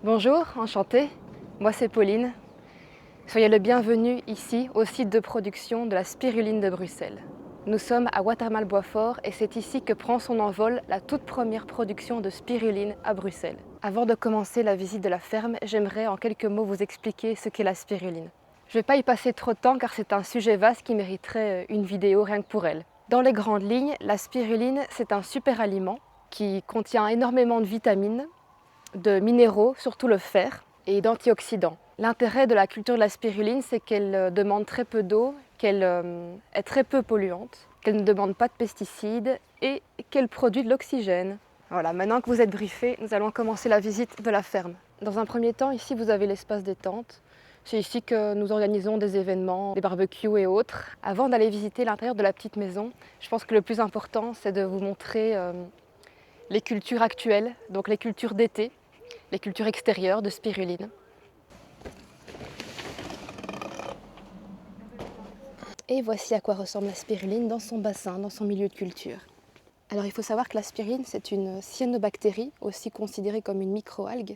Bonjour, enchantée. Moi c'est Pauline. Soyez le bienvenu ici au site de production de la spiruline de Bruxelles. Nous sommes à Watermael-Boisfort et c'est ici que prend son envol la toute première production de spiruline à Bruxelles. Avant de commencer la visite de la ferme, j'aimerais en quelques mots vous expliquer ce qu'est la spiruline. Je ne vais pas y passer trop de temps car c'est un sujet vaste qui mériterait une vidéo rien que pour elle. Dans les grandes lignes, la spiruline c'est un super aliment qui contient énormément de vitamines, de minéraux, surtout le fer, et d'antioxydants. L'intérêt de la culture de la spiruline, c'est qu'elle demande très peu d'eau, qu'elle est très peu polluante, qu'elle ne demande pas de pesticides et qu'elle produit de l'oxygène. Voilà, maintenant que vous êtes briefés, nous allons commencer la visite de la ferme. Dans un premier temps, ici vous avez l'espace des tentes. C'est ici que nous organisons des événements, des barbecues et autres. Avant d'aller visiter l'intérieur de la petite maison, je pense que le plus important, c'est de vous montrer les cultures actuelles, donc les cultures d'été, les cultures extérieures de spiruline. Et voici à quoi ressemble la spiruline dans son bassin, dans son milieu de culture. Alors il faut savoir que la spiruline, c'est une cyanobactérie, aussi considérée comme une microalgue.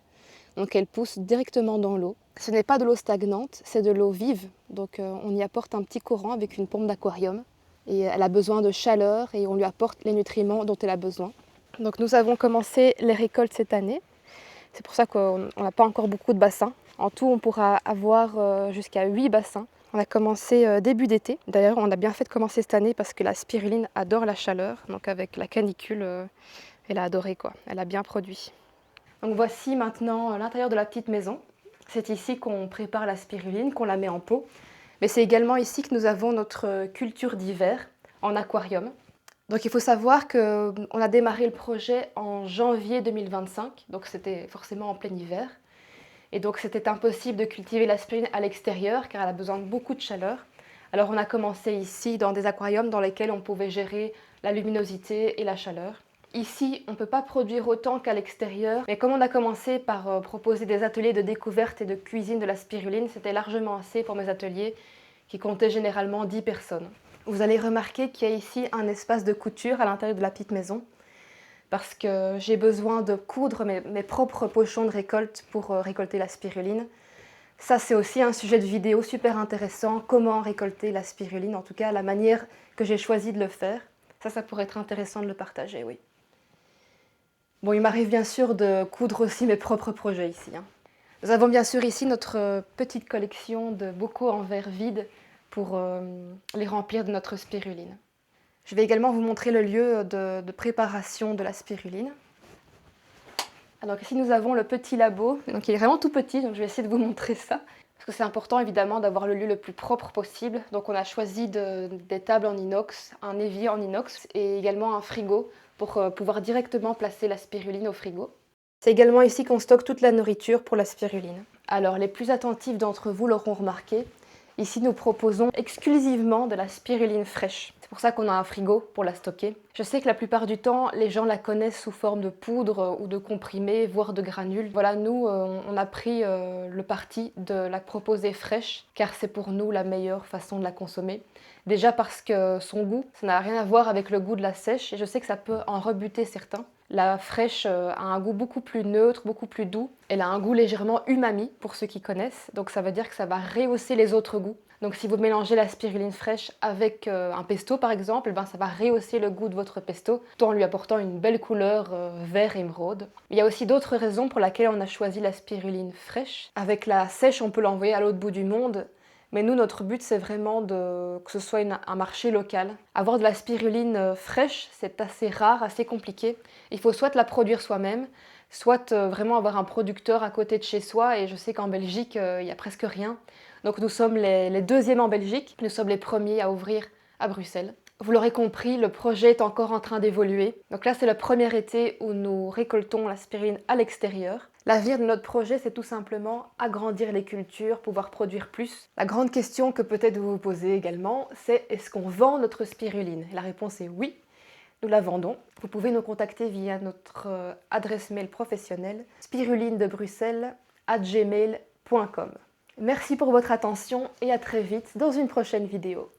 Donc elle pousse directement dans l'eau. Ce n'est pas de l'eau stagnante, c'est de l'eau vive. Donc on y apporte un petit courant avec une pompe d'aquarium. Et elle a besoin de chaleur et on lui apporte les nutriments dont elle a besoin. Donc nous avons commencé les récoltes cette année. C'est pour ça qu'on n'a pas encore beaucoup de bassins. En tout, on pourra avoir jusqu'à 8 bassins. On a commencé début d'été. D'ailleurs, on a bien fait de commencer cette année parce que la spiruline adore la chaleur. Donc avec la canicule, elle a adoré quoi. Elle a bien produit. Donc voici maintenant l'intérieur de la petite maison. C'est ici qu'on prépare la spiruline, qu'on la met en pot. Mais c'est également ici que nous avons notre culture d'hiver en aquarium. Donc il faut savoir qu'on a démarré le projet en janvier 2025, donc c'était forcément en plein hiver. Et donc c'était impossible de cultiver la spiruline à l'extérieur car elle a besoin de beaucoup de chaleur. Alors on a commencé ici dans des aquariums dans lesquels on pouvait gérer la luminosité et la chaleur. Ici, on ne peut pas produire autant qu'à l'extérieur, mais comme on a commencé par proposer des ateliers de découverte et de cuisine de la spiruline, c'était largement assez pour mes ateliers qui comptaient généralement 10 personnes. Vous allez remarquer qu'il y a ici un espace de couture à l'intérieur de la petite maison parce que j'ai besoin de coudre mes propres pochons de récolte pour récolter la spiruline. Ça, c'est aussi un sujet de vidéo super intéressant, comment récolter la spiruline, en tout cas la manière que j'ai choisi de le faire. Ça pourrait être intéressant de le partager, oui. Bon, il m'arrive bien sûr de coudre aussi mes propres projets ici. Nous avons bien sûr ici notre petite collection de bocaux en verre vide pour les remplir de notre spiruline. Je vais également vous montrer le lieu de préparation de la spiruline. Alors ici nous avons le petit labo, donc il est vraiment tout petit, donc je vais essayer de vous montrer ça. Parce que c'est important évidemment d'avoir le lieu le plus propre possible. Donc on a choisi des tables en inox, un évier en inox et également un frigo pour pouvoir directement placer la spiruline au frigo. C'est également ici qu'on stocke toute la nourriture pour la spiruline. Alors les plus attentifs d'entre vous l'auront remarqué, ici nous proposons exclusivement de la spiruline fraîche. C'est pour ça qu'on a un frigo pour la stocker. Je sais que la plupart du temps, les gens la connaissent sous forme de poudre ou de comprimés, voire de granules. Voilà, nous, on a pris le parti de la proposer fraîche, car c'est pour nous la meilleure façon de la consommer. Déjà parce que son goût, ça n'a rien à voir avec le goût de la sèche, et je sais que ça peut en rebuter certains. La fraîche a un goût beaucoup plus neutre, beaucoup plus doux. Elle a un goût légèrement umami, pour ceux qui connaissent. Donc ça veut dire que ça va rehausser les autres goûts. Donc si vous mélangez la spiruline fraîche avec un pesto par exemple, ben, ça va rehausser le goût de votre pesto, tout en lui apportant une belle couleur vert émeraude. Il y a aussi d'autres raisons pour lesquelles on a choisi la spiruline fraîche. Avec la sèche, on peut l'envoyer à l'autre bout du monde. Mais nous, notre but, c'est vraiment que ce soit un marché local. Avoir de la spiruline fraîche, c'est assez rare, assez compliqué. Il faut soit la produire soi-même, soit vraiment avoir un producteur à côté de chez soi. Et je sais qu'en Belgique, il n'y a presque rien. Donc nous sommes les deuxièmes en Belgique. Nous sommes les premiers à ouvrir à Bruxelles. Vous l'aurez compris, le projet est encore en train d'évoluer. Donc là, c'est le premier été où nous récoltons la spiruline à l'extérieur. L'avenir de notre projet, c'est tout simplement agrandir les cultures, pouvoir produire plus. La grande question que peut-être vous vous posez également, c'est est-ce qu'on vend notre spiruline? La réponse est oui, nous la vendons. Vous pouvez nous contacter via notre adresse mail professionnelle spirulinedebruxelles@gmail.com. Merci pour votre attention et à très vite dans une prochaine vidéo.